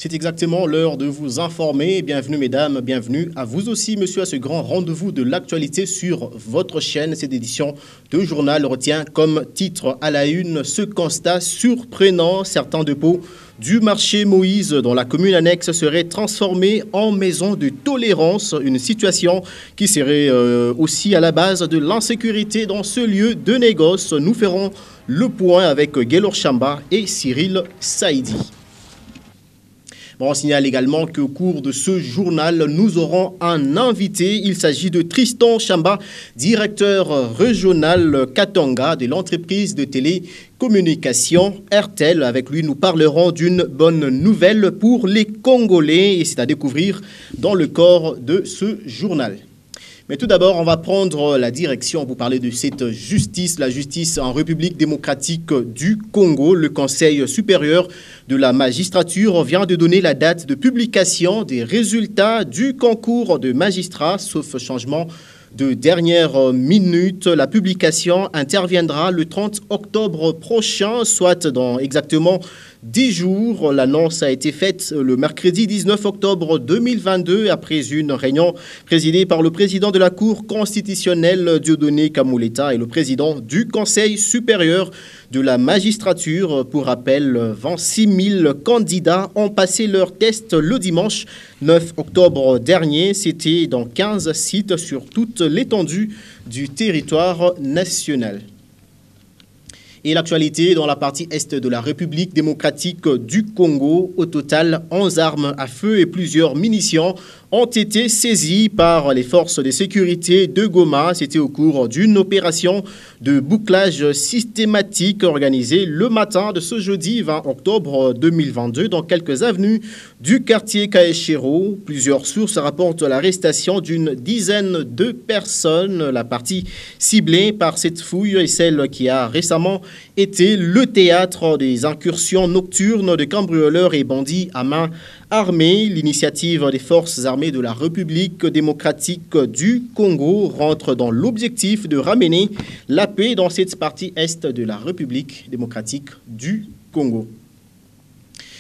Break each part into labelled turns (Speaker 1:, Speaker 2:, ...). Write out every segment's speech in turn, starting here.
Speaker 1: C'est exactement l'heure de vous informer. Bienvenue mesdames, bienvenue à vous aussi monsieur à ce grand rendez-vous de l'actualité sur votre chaîne. Cette édition de journal retient comme titre à la une ce constat surprenant. Certains dépôts du marché Moïse dans la commune annexe seraient transformés en maison de tolérance. Une situation qui serait aussi à la base de l'insécurité dans ce lieu de négoce. Nous ferons le point avec Guélor Chamba et Cyril Saïdi. Bon, on signale également qu'au cours de ce journal, nous aurons un invité. Il s'agit de Tristan Chamba, directeur régional Katanga de l'entreprise de télécommunication RTL. Avec lui, nous parlerons d'une bonne nouvelle pour les Congolais et c'est à découvrir dans le corps de ce journal. Mais tout d'abord, on va prendre la direction pour parler de cette justice, la justice en République démocratique du Congo. Le Conseil supérieur de la magistrature vient de donner la date de publication des résultats du concours de magistrats, sauf changement de dernière minute. La publication interviendra le 30 octobre prochain, soit dans exactement 10 jours. L'annonce a été faite le mercredi 19 octobre 2022 après une réunion présidée par le président de la Cour constitutionnelle Dieudonné Kamoleta et le président du Conseil supérieur de la magistrature. Pour rappel, 26 000 candidats ont passé leur test le dimanche 9 octobre dernier. C'était dans 15 sites sur toute l'étendue du territoire national. Et l'actualité dans la partie est de la République démocratique du Congo. Au total, 11 armes à feu et plusieurs munitions ont été saisies par les forces de sécurité de Goma. C'était au cours d'une opération de bouclage systématique organisée le matin de ce jeudi 20 octobre 2022 dans quelques avenues du quartier Kaeshiro. Plusieurs sources rapportent l'arrestation d'une dizaine de personnes. La partie ciblée par cette fouille est celle qui a récemment été le théâtre des incursions nocturnes de cambrioleurs et bandits à main armée. L'initiative des forces armées de la République démocratique du Congo rentre dans l'objectif de ramener la paix dans cette partie est de la République démocratique du Congo.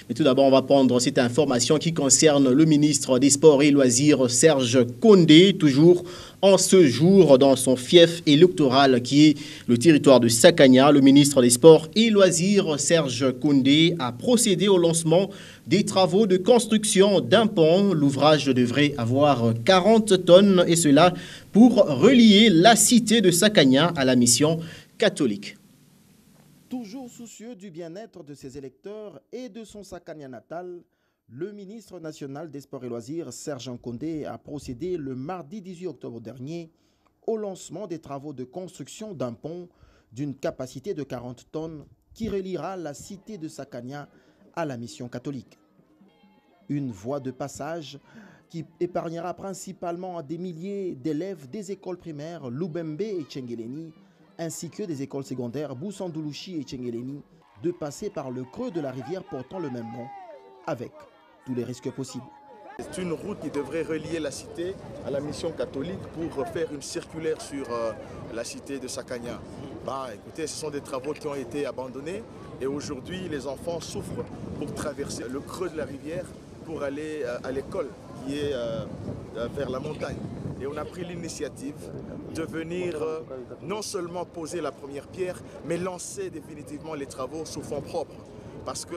Speaker 1: Mais tout d'abord, on va prendre cette information qui concerne le ministre des Sports et Loisirs, Serge Kondé, toujours en ce jour dans son fief électoral qui est le territoire de Sakania. Le ministre des Sports et Loisirs, Serge Kondé, a procédé au lancement des travaux de construction d'un pont. L'ouvrage devrait avoir 40 tonnes et cela pour relier la cité de Sakania à la mission catholique.
Speaker 2: Toujours soucieux du bien-être de ses électeurs et de son Sakania natal, le ministre national des Sports et Loisirs, Serge Kondé, a procédé le mardi 18 octobre dernier au lancement des travaux de construction d'un pont d'une capacité de 40 tonnes qui reliera la cité de Sakania à la mission catholique. Une voie de passage qui épargnera principalement à des milliers d'élèves des écoles primaires Lubembe et Tchengeleni, ainsi que des écoles secondaires Boussandoulouchi et Tchengeleni, de passer par le creux de la rivière portant le même nom, avec tous les risques possibles.
Speaker 3: C'est une route qui devrait relier la cité à la mission catholique pour faire une circulaire sur la cité de Sakania. Écoutez, ce sont des travaux qui ont été abandonnés et aujourd'hui les enfants souffrent pour traverser le creux de la rivière pour aller à l'école qui est vers la montagne. Et on a pris l'initiative de venir non seulement poser la première pierre, mais lancer définitivement les travaux sous fonds propres. Parce que,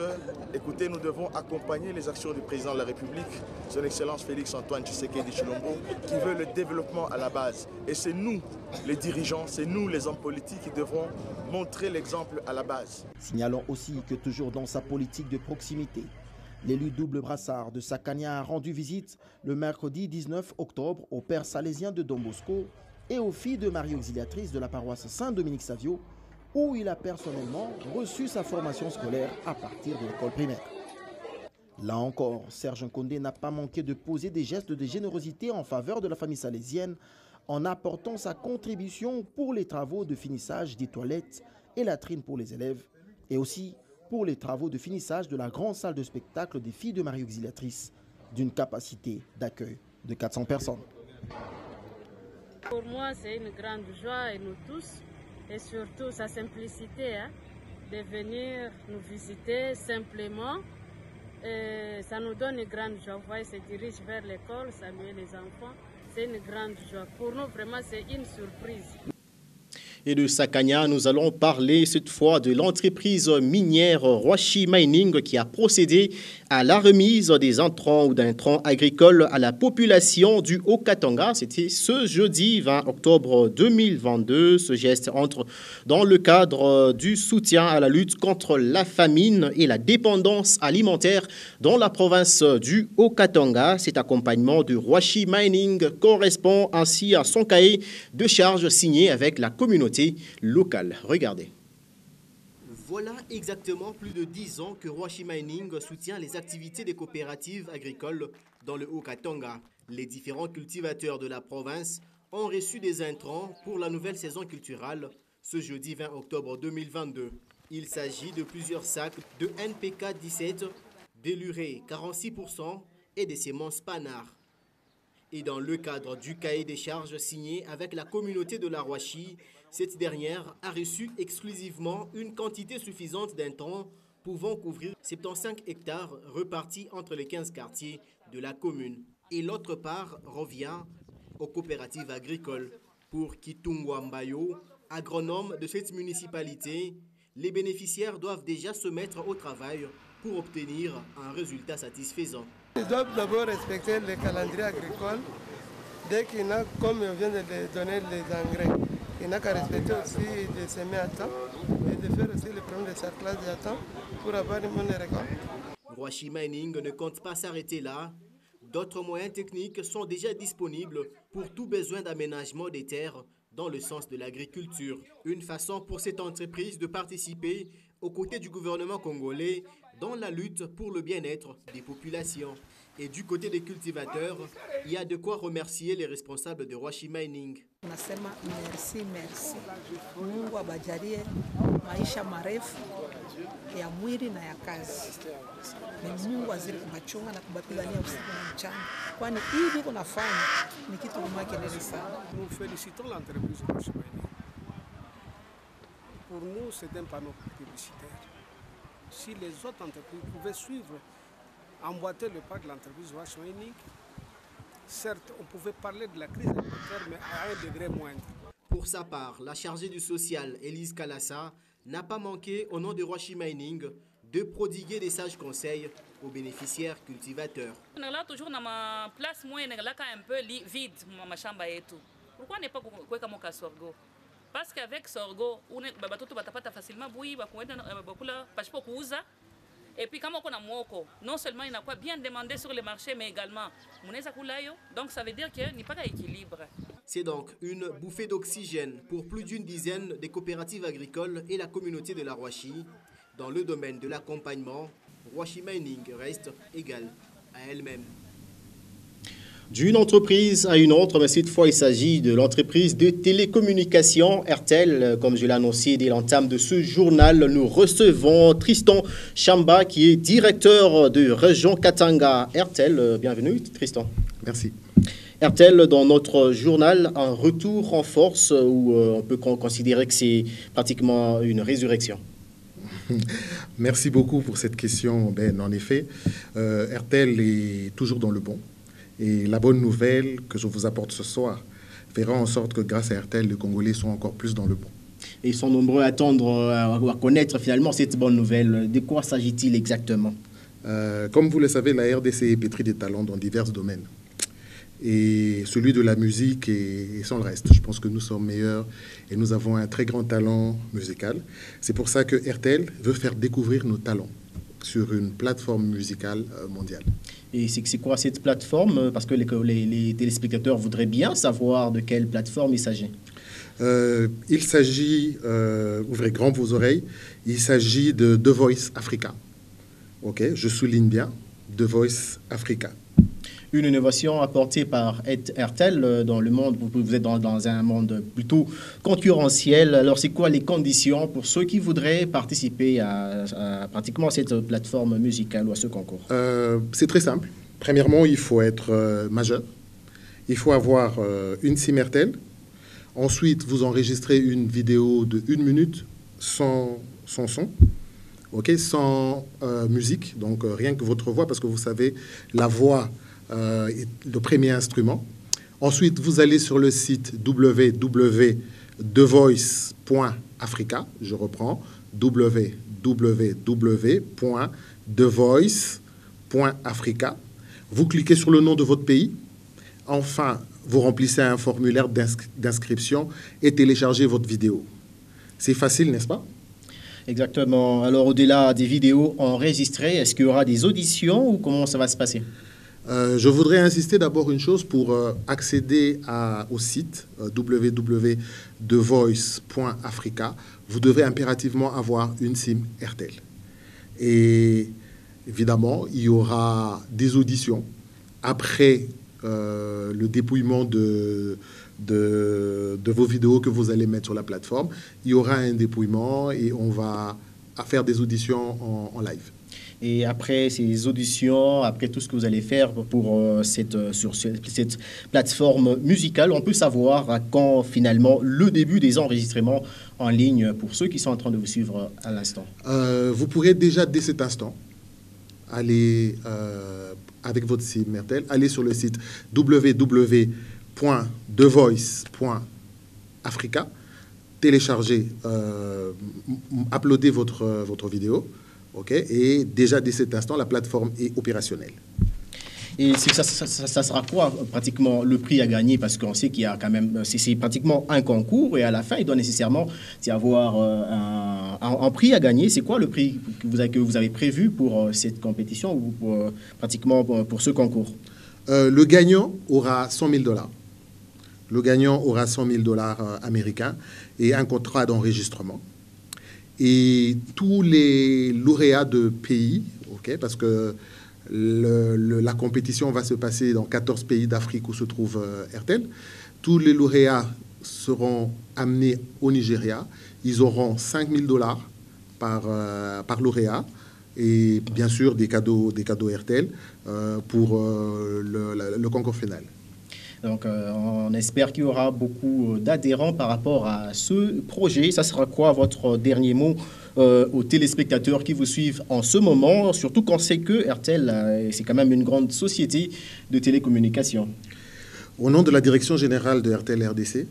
Speaker 3: écoutez, nous devons accompagner les actions du président de la République, son Excellence Félix-Antoine Tshisekedi Tshilombo, qui veut le développement à la base. Et c'est nous, les dirigeants, c'est nous, les hommes politiques, qui devront montrer l'exemple à la base.
Speaker 2: Signalons aussi que toujours dans sa politique de proximité, l'élu double brassard de Sakania a rendu visite le mercredi 19 octobre au père salésien de Don Bosco et aux filles de Marie Auxiliatrice de la paroisse Saint-Dominique Savio, où il a personnellement reçu sa formation scolaire à partir de l'école primaire. Là encore, Serge Kondé n'a pas manqué de poser des gestes de générosité en faveur de la famille salésienne en apportant sa contribution pour les travaux de finissage des toilettes et latrines pour les élèves et aussi pour les travaux de finissage de la grande salle de spectacle des filles de Marie Auxiliatrice d'une capacité d'accueil de 400 personnes.
Speaker 4: Pour moi, c'est une grande joie et nous tous, et surtout sa simplicité, de venir nous visiter simplement Et ça nous donne une grande joie. Vous voyez, se dirige vers l'école, saluer les enfants. C'est une grande joie. Pour nous, vraiment, c'est une surprise.
Speaker 1: Et de Sakanya, nous allons parler cette fois de l'entreprise minière Rwashi Mining qui a procédé à la remise des intrants ou d'intrants agricoles à la population du Haut-Katanga. C'était ce jeudi 20 octobre 2022. Ce geste entre dans le cadre du soutien à la lutte contre la famine et la dépendance alimentaire dans la province du Haut-Katanga. Cet accompagnement de Rwashi Mining correspond ainsi à son cahier de charges signé avec la communauté locale. Regardez. Voilà exactement plus de 10 ans que Rwashi Mining soutient les activités des coopératives agricoles dans le Haut-Katanga. Les différents cultivateurs de la province ont reçu des intrants pour la nouvelle saison culturelle ce jeudi 20 octobre 2022. Il s'agit de plusieurs sacs de NPK 17, de l'urée 46% et des semences Panard. Et dans le cadre du cahier des charges signé avec la communauté de la Rwashi, cette dernière a reçu exclusivement une quantité suffisante d'intrants pouvant couvrir 75 hectares repartis entre les 15 quartiers de la commune. Et l'autre part revient aux coopératives agricoles. Pour Kitungwa Mbayo, agronome de cette municipalité, les bénéficiaires doivent déjà se mettre au travail pour obtenir un résultat satisfaisant.
Speaker 5: Ils doivent d'abord respecter le calendrier agricole. Dès qu'il a, comme on vient de donner les engrais, il n'a qu'à respecter aussi de semer à temps et de faire aussi le problème de sarclage à temps pour avoir une bonne récolte.
Speaker 1: Rwashi Mining ne compte pas s'arrêter là. D'autres moyens techniques sont déjà disponibles pour tout besoin d'aménagement des terres dans le sens de l'agriculture. Une façon pour cette entreprise de participer aux côtés du gouvernement congolais dans la lutte pour le bien-être des populations. Et du côté des cultivateurs, il y a de quoi remercier les responsables de Rwashi Mining.
Speaker 6: Nasema merci, merci. Mungu abajalie maisha marefu ya mwili na ya kazi. Mungu azidi kubachunga na kubapigania usiku na mchana. Kwani hivi kunafanya ni kitu kimakelele sana.
Speaker 5: Nous félicitons l'entreprise Rwashi Mining. Pour nous, c'est un panneau publicitaire. Si les autres entreprises pouvaient suivre, emboîter le pas de l'entreprise Rwashi Mining, certes, on pouvait parler de la crise alimentaire, mais à un degré moindre.
Speaker 1: Pour sa part, la chargée du social, Elise Kalassa, n'a pas manqué, au nom de Rwashi Mining, de prodiguer des sages conseils aux bénéficiaires cultivateurs.
Speaker 7: On est là toujours dans ma place, moi, on est là un peu vide, ma chambre et tout. Pourquoi n'est pas quoi comme au sorgho? Parce qu'avec sorgho, on est facilement bouilli, et puis, comme on a moko, non seulement il n'a pas bien demandé sur le marché, mais également, donc ça veut dire qu'il n'y a pas d'équilibre.
Speaker 1: C'est donc une bouffée d'oxygène pour plus d'une dizaine de coopératives agricoles et la communauté de la Rwashi. Dans le domaine de l'accompagnement, Rwashi Mining reste égale à elle-même. D'une entreprise à une autre, mais cette fois il s'agit de l'entreprise de télécommunications RTL. Comme je l'ai annoncé dès l'entame de ce journal, nous recevons Tristan Chamba qui est directeur de région Katanga. RTL, bienvenue Tristan.
Speaker 8: Merci.
Speaker 1: RTL, dans notre journal, un retour en force où on peut considérer que c'est pratiquement une résurrection.
Speaker 8: Merci beaucoup pour cette question. Ben, en effet, RTL est toujours dans le bon. Et la bonne nouvelle que je vous apporte ce soir fera en sorte que grâce à RTL, les Congolais sont encore plus dans le bon.
Speaker 1: Et ils sont nombreux à attendre, à connaître finalement cette bonne nouvelle. De quoi s'agit-il exactement?
Speaker 8: Comme vous le savez, la RDC est pétrie des talents dans divers domaines. Et celui de la musique et sans le reste. Je pense que nous sommes meilleurs et nous avons un très grand talent musical. C'est pour ça que RTL veut faire découvrir nos talents sur une plateforme musicale mondiale. Et
Speaker 1: c'est quoi cette plateforme? Parce que les téléspectateurs voudraient bien savoir de quelle plateforme il s'agit.
Speaker 8: Il s'agit, ouvrez grand vos oreilles, il s'agit de The Voice Africa. Ok, je souligne bien, The Voice Africa.
Speaker 1: Une innovation apportée par RTL dans le monde. Vous êtes dans un monde plutôt concurrentiel. Alors, c'est quoi les conditions pour ceux qui voudraient participer à pratiquement cette plateforme musicale ou à ce concours?
Speaker 8: C'est très simple. Premièrement, il faut être majeur. Il faut avoir une SIM RTL. Ensuite, vous enregistrez une vidéo de 1 minute sans son. ok, sans musique, donc rien que votre voix, parce que vous savez, la voix est le premier instrument. Ensuite, vous allez sur le site www.thevoice.africa, je reprends, www.thevoice.africa. Vous cliquez sur le nom de votre pays. Enfin, vous remplissez un formulaire d'inscription et téléchargez votre vidéo. C'est facile, n'est-ce pas?
Speaker 1: Exactement. Alors, au-delà des vidéos enregistrées, est-ce qu'il y aura des auditions ou comment ça va se passer?
Speaker 8: Je voudrais insister d'abord une chose pour accéder au site www.thevoice.africa. Vous devez impérativement avoir une SIM RTL. Et évidemment, il y aura des auditions après le dépouillement de vos vidéos que vous allez mettre sur la plateforme. Il y aura un dépouillement et on va faire des auditions en live.
Speaker 1: Et après ces auditions, après tout ce que vous allez faire sur cette plateforme musicale, on peut savoir à quand finalement le début des enregistrements en ligne pour ceux qui sont en train de vous suivre à l'instant.
Speaker 8: Vous pourrez déjà dès cet instant aller avec votre SIM RTL, aller sur le site www.thevoice.africa, télécharger, uploader votre vidéo. Okay, et déjà, dès cet instant, la plateforme est opérationnelle.
Speaker 1: Et ça sera quoi, pratiquement, le prix à gagner? Parce qu'on sait qu'il y a quand même... C'est pratiquement un concours et à la fin, il doit nécessairement y avoir un prix à gagner. C'est quoi le prix que vous avez prévu pour cette compétition ou pratiquement pour ce concours?
Speaker 8: Le gagnant aura 100 000 $. Le gagnant aura 100 000 $ américains et un contrat d'enregistrement. Et tous les lauréats de pays, okay, parce que la compétition va se passer dans 14 pays d'Afrique où se trouve RTL, tous les lauréats seront amenés au Nigeria. Ils auront 5 000 $ par lauréat et bien sûr des cadeaux RTL pour le concours final.
Speaker 1: Donc, on espère qu'il y aura beaucoup d'adhérents par rapport à ce projet. Ça sera quoi votre dernier mot aux téléspectateurs qui vous suivent en ce moment, surtout qu'on sait que RTL, c'est quand même une grande société de télécommunications?
Speaker 8: Au nom de la direction générale de RTL RDC,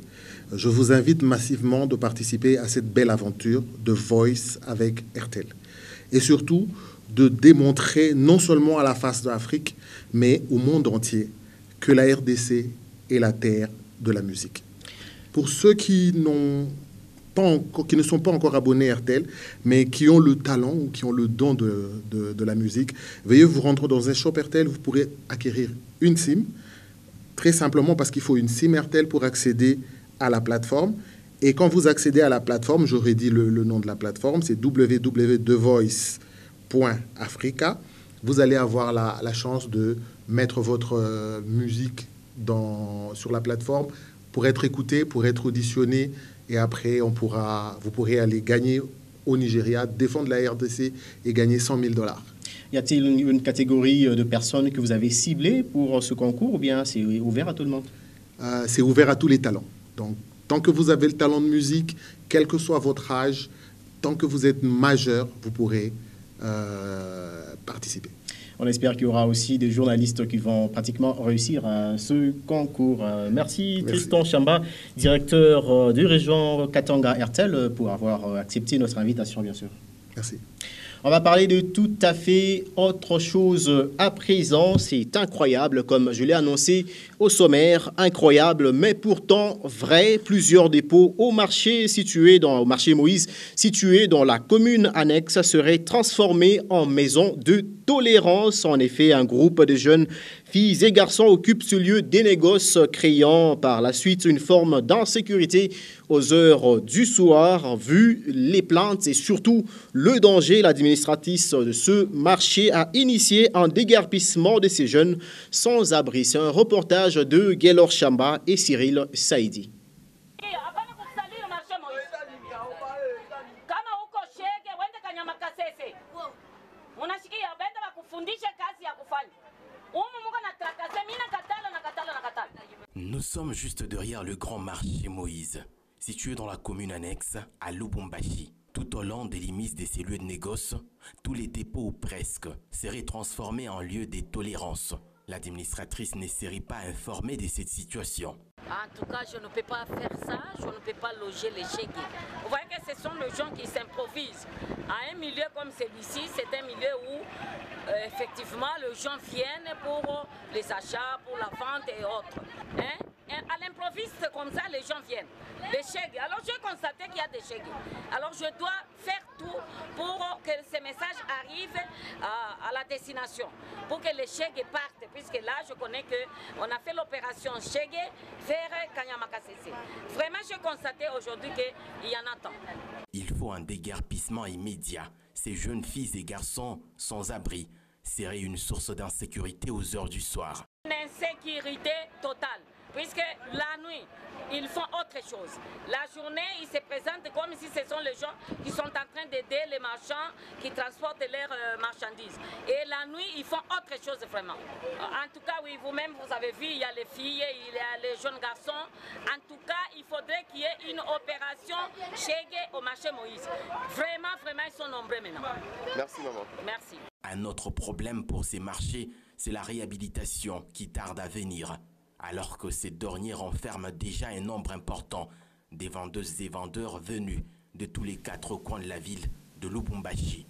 Speaker 8: je vous invite massivement de participer à cette belle aventure de Voice avec RTL. Et surtout, de démontrer non seulement à la face de l'Afrique, mais au monde entier, que la RDC est la terre de la musique. Pour ceux qui ne sont pas encore abonnés à RTL, mais qui ont le talent ou qui ont le don de la musique, veuillez vous rendre dans un shop RTL, vous pourrez acquérir une SIM, très simplement parce qu'il faut une SIM RTL pour accéder à la plateforme. Et quand vous accédez à la plateforme, j'aurais dit le nom de la plateforme, c'est www.thevoice.africa. Vous allez avoir la chance de mettre votre musique sur la plateforme pour être écouté, pour être auditionné. Et après, vous pourrez aller gagner au Nigeria, défendre la RDC et gagner 100 000 $.
Speaker 1: Y a-t-il une catégorie de personnes que vous avez ciblées pour ce concours ou bien c'est ouvert à tout le monde?
Speaker 8: C'est ouvert à tous les talents. Donc, tant que vous avez le talent de musique, quel que soit votre âge, tant que vous êtes majeur, vous pourrez participer.
Speaker 1: On espère qu'il y aura aussi des journalistes qui vont pratiquement réussir à ce concours. Merci Tristan Chamba, directeur de région Katanga RTL, pour avoir accepté notre invitation, bien sûr.
Speaker 8: Merci.
Speaker 1: On va parler de tout à fait autre chose à présent. C'est incroyable, comme je l'ai annoncé au sommaire, incroyable, mais pourtant vrai. Plusieurs dépôts au marché Moïse, situé dans la commune annexe, seraient transformés en maison de tolérance. En effet, un groupe de jeunes filles et garçons occupent ce lieu des négoces, créant par la suite une forme d'insécurité aux heures du soir. Vu les plaintes et surtout le danger, l'administratrice de ce marché a initié un déguerpissement de ces jeunes sans abri. C'est un reportage de Guélor Chamba et Cyril Saïdi.
Speaker 9: Nous sommes juste derrière le grand marché Moïse, situé dans la commune annexe à Lubumbashi, Tout au long des limites de ces lieux de négoce, tous les dépôts ou presque seraient transformés en lieux de tolérance. L'administratrice ne serait pas informée de cette situation.
Speaker 10: En tout cas, je ne peux pas faire ça, je ne peux pas loger les chégués. Vous voyez que ce sont les gens qui s'improvisent. À un milieu comme celui-ci, c'est un milieu où effectivement les gens viennent pour les achats, pour la vente et autres. Hein? À l'improviste comme ça, les gens viennent. Les chégués. Alors j'ai constaté qu'il y a des chégués. Alors je dois faire tout pour que ces messages arrivent à la destination, pour que les chégués partent, puisque là je connais qu'on a fait l'opération chégué vers Kanyamakasese. Vraiment j'ai constaté aujourd'hui qu'il y en a tant.
Speaker 9: Il faut un déguerpissement immédiat. Ces jeunes filles et garçons sans abri seraient une source d'insécurité aux heures du soir.
Speaker 10: Une insécurité totale. Puisque la nuit, ils font autre chose. La journée, ils se présentent comme si ce sont les gens qui sont en train d'aider les marchands qui transportent leurs marchandises. Et la nuit, ils font autre chose vraiment. En tout cas, oui, vous-même, vous avez vu, il y a les filles, il y a les jeunes garçons. En tout cas, il faudrait qu'il y ait une opération chégué au marché Moïse. Vraiment, ils sont nombreux maintenant.
Speaker 11: Merci, maman.
Speaker 10: Merci.
Speaker 9: Un autre problème pour ces marchés, c'est la réhabilitation qui tarde à venir. Alors que ces derniers renferment déjà un nombre important des vendeuses et vendeurs venus de tous les 4 coins de la ville de Lubumbashi.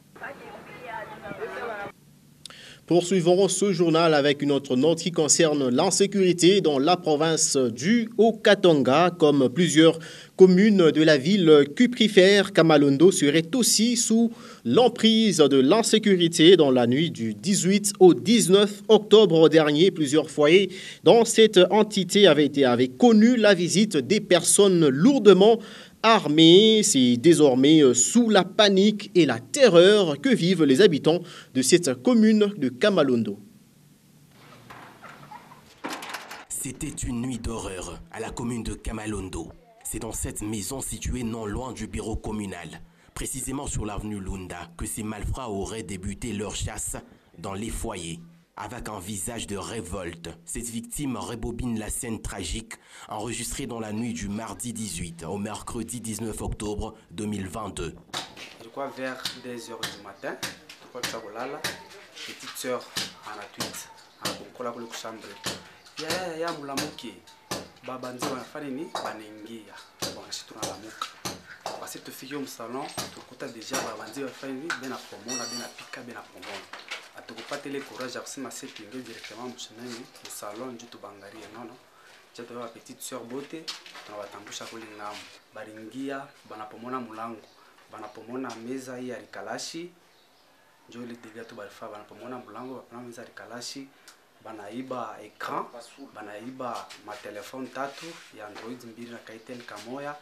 Speaker 1: Poursuivons ce journal avec une autre note qui concerne l'insécurité dans la province du Haut-Katanga. Comme plusieurs communes de la ville cuprifère, Kamalondo serait aussi sous l'emprise de l'insécurité. Dans la nuit du 18 au 19 octobre dernier, plusieurs foyers dans cette entité avaient connu la visite des personnes lourdement armée. C'est désormais sous la panique et la terreur que vivent les habitants de cette commune de Kamalondo.
Speaker 9: C'était une nuit d'horreur à la commune de Kamalondo. C'est dans cette maison située non loin du bureau communal, précisément sur l'avenue Lunda, que ces malfrats auraient débuté leur chasse dans les foyers. Avec un visage de révolte, cette victime rebobine la scène tragique enregistrée dans la nuit du mardi 18 au mercredi 19 octobre 2022.
Speaker 12: Je crois vers 2h du matin, petite sœur en atwit, en chambre. Ya mulamuki, babanzi wanafanini banengia, wanashituna lamuka. Basi tufike au salon, tukuta déjà babanzi wafanini bena pomona, bena pika, bena pomona. Atukupate le courage ya kusema sisi tuingie directement mshenani au salon ndio tubangarie nono. Jato wa petite sœur bote tunawatambusha kule ngamu. Baringia banapomona mulango, banapomona meza hii ya rikalashi. Ndio ile delia tu barifa banapomona mulango, banapomona meza ya rikalashi, banaiba écran, banaiba ma téléphone tatu ya Android 2 na Kaitel kamoya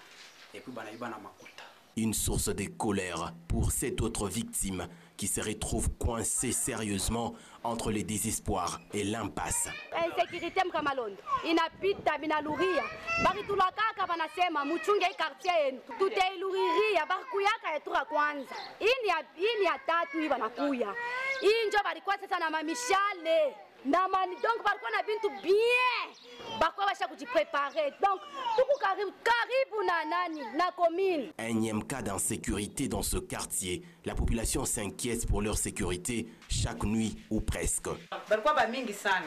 Speaker 12: et puis banaiba na makuta.
Speaker 9: Une source de colère pour cette autre victime qui se retrouve coincée sérieusement entre le désespoir et l'impasse.
Speaker 13: Insécurité mkamalondo inapita binaluria bakitulakaka banasema muchunge quartier yenu tutailuria bakuyaka etura kwanza ini ya tatu hii banakuya injo balikuwa sasa na mamishale na mani donc balikuwa na bintu bien bakwa basha kujipreparer donc tuku karibu na nani na commune.
Speaker 9: Énième cas d'insécurité dans ce quartier. La population s'inquiète pour leur sécurité chaque nuit ou presque.
Speaker 14: Balikuwa ba mingi sana.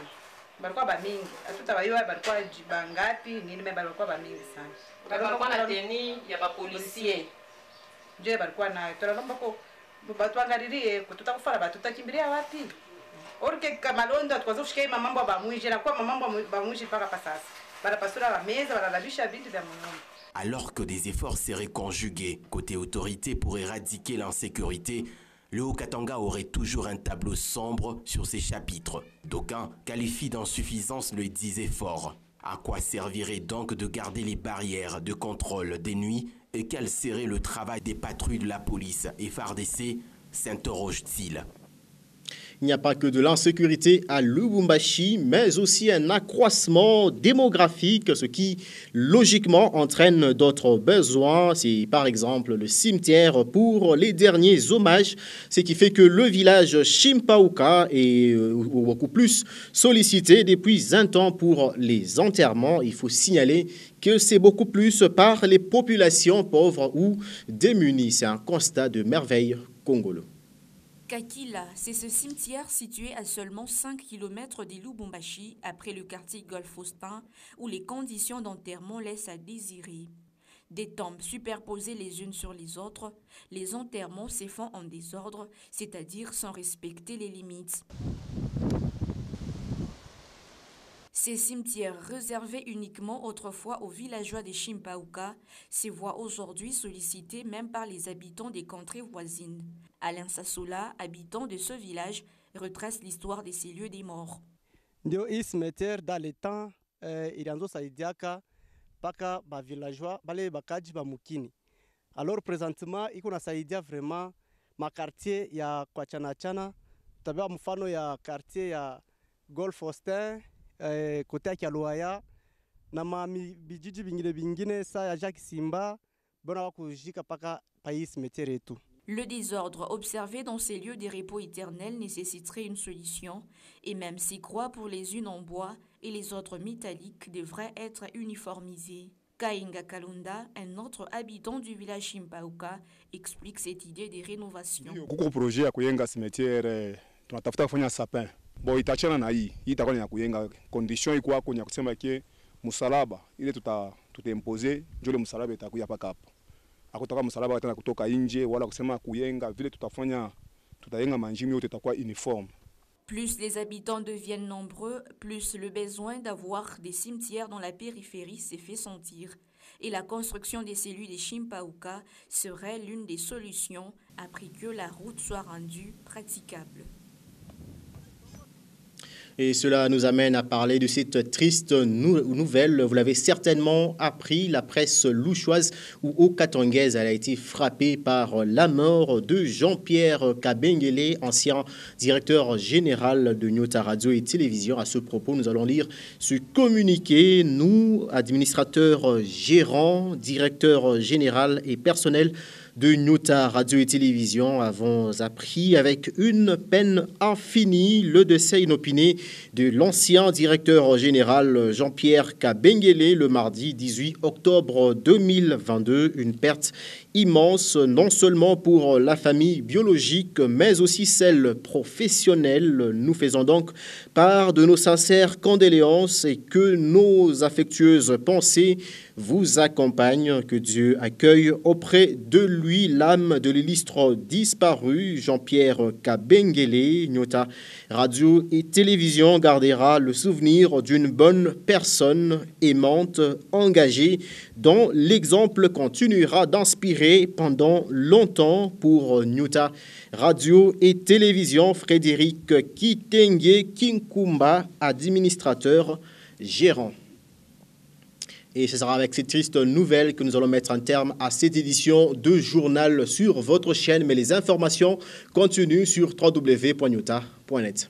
Speaker 14: Balikuwa ba mingi. Atutabayua balikuwa bangapi nini me balikuwa ba mingi sana. Balikuwa na teni ya ba policier. Je balikuwa na tolomba ko batu angalirie kututakufala batu takimbilia wapi? Orike Kamalondo atwazo kushika mambo ba mwiji na kwa mambo ba mwiji mpaka pasasa. Balapasura la meza balalabisha vitu vya munyumba.
Speaker 9: Alors que des efforts seraient conjugués côté autorité pour éradiquer l'insécurité, le Haut-Katanga aurait toujours un tableau sombre sur ses chapitres. D'aucuns qualifient d'insuffisance le dit effort. À quoi servirait donc de garder les barrières de contrôle des nuits et quel serait le travail des patrouilles de la police FARDC, s'interroge-t-il.
Speaker 1: Il n'y a pas que de l'insécurité à Lubumbashi, mais aussi un accroissement démographique, ce qui logiquement entraîne d'autres besoins. C'est par exemple le cimetière pour les derniers hommages, ce qui fait que le village Chimpauka est beaucoup plus sollicité depuis un temps pour les enterrements. Il faut signaler que c'est beaucoup plus par les populations pauvres ou démunies. C'est un constat de Merveille Congolo.
Speaker 11: Kakila, c'est ce cimetière situé à seulement 5 km de Lubumbashi, après le quartier Golf-Austin, où les conditions d'enterrement laissent à désirer. Des tombes superposées les unes sur les autres, les enterrements se font en désordre, c'est-à-dire sans respecter les limites. Ces cimetières réservés uniquement autrefois aux villageois de Chimpauka se voient aujourd'hui sollicités même par les habitants des contrées voisines. Alain Sassoula, habitant de ce village, retrace l'histoire de ces lieux des morts.
Speaker 15: Ndio hii cimetière dans le temps ilianzo saidiaka paka ba villageois bale bakaji ba mukini. Alors présentement iko nasaidia vraiment ma quartier ya kwa chana tabia mfano ya quartier ya Golf Austin kote ya Kialuaya na bijiji bingine sa ya Jacques Simba bona wakujika paka pays cimetière et tout.
Speaker 11: Le désordre observé dans ces lieux de repos éternels nécessiterait une solution, et même si croix pour les unes en bois et les autres métalliques devraient être uniformisés. Kainga Kalunda, un autre habitant du village Chimpauka, explique cette idée de rénovation.
Speaker 16: Kuko projet ya kuyenga cimetière tunatafuta kufanya sapin. Bo itachana na hii itakuwa ni ya kuyenga, condition iko hapo ni kusema ke msalaba ile tutaimposer ndio ile msalaba itakuya paka hapo. Hakutaka msalaba tena kutoka nje wala kusema kuyenga vile tutayenga manjimi yote itakuwa uniforme.
Speaker 11: Plus les habitants deviennent nombreux, plus le besoin d'avoir des cimetières dans la périphérie s'est fait sentir. Et la construction des cellules de Chimpauka serait l'une des solutions après que la route soit rendue praticable.
Speaker 1: Et cela nous amène à parler de cette triste nouvelle. Vous l'avez certainement appris, la presse louchoise ou haut-katongaise a été frappée par la mort de Jean-Pierre Kabengele, ancien directeur général de Nyota Radio et Télévision. À ce propos, nous allons lire ce communiqué. Nous, administrateurs gérants, directeurs général et personnel de Nyota Radio et Télévision, avons appris avec une peine infinie le décès inopiné de l'ancien directeur général Jean-Pierre Kabengele le mardi 18 octobre 2022. Une perte immense, non seulement pour la famille biologique, mais aussi celle professionnelle. Nous faisons donc part de nos sincères condoléances et que nos affectueuses pensées vous accompagnent. Que Dieu accueille auprès de lui l'âme de l'illustre disparu Jean-Pierre Kabengele. Nyota Radio et Télévision gardera le souvenir d'une bonne personne aimante, engagée, dont l'exemple continuera d'inspirer pendant longtemps. Pour Nyota Radio et Télévision, Frédéric Kitenge Kinkumba, administrateur gérant. Et ce sera avec cette triste nouvelle que nous allons mettre un terme à cette édition de journal sur votre chaîne. Mais les informations continuent sur www.nyota.net.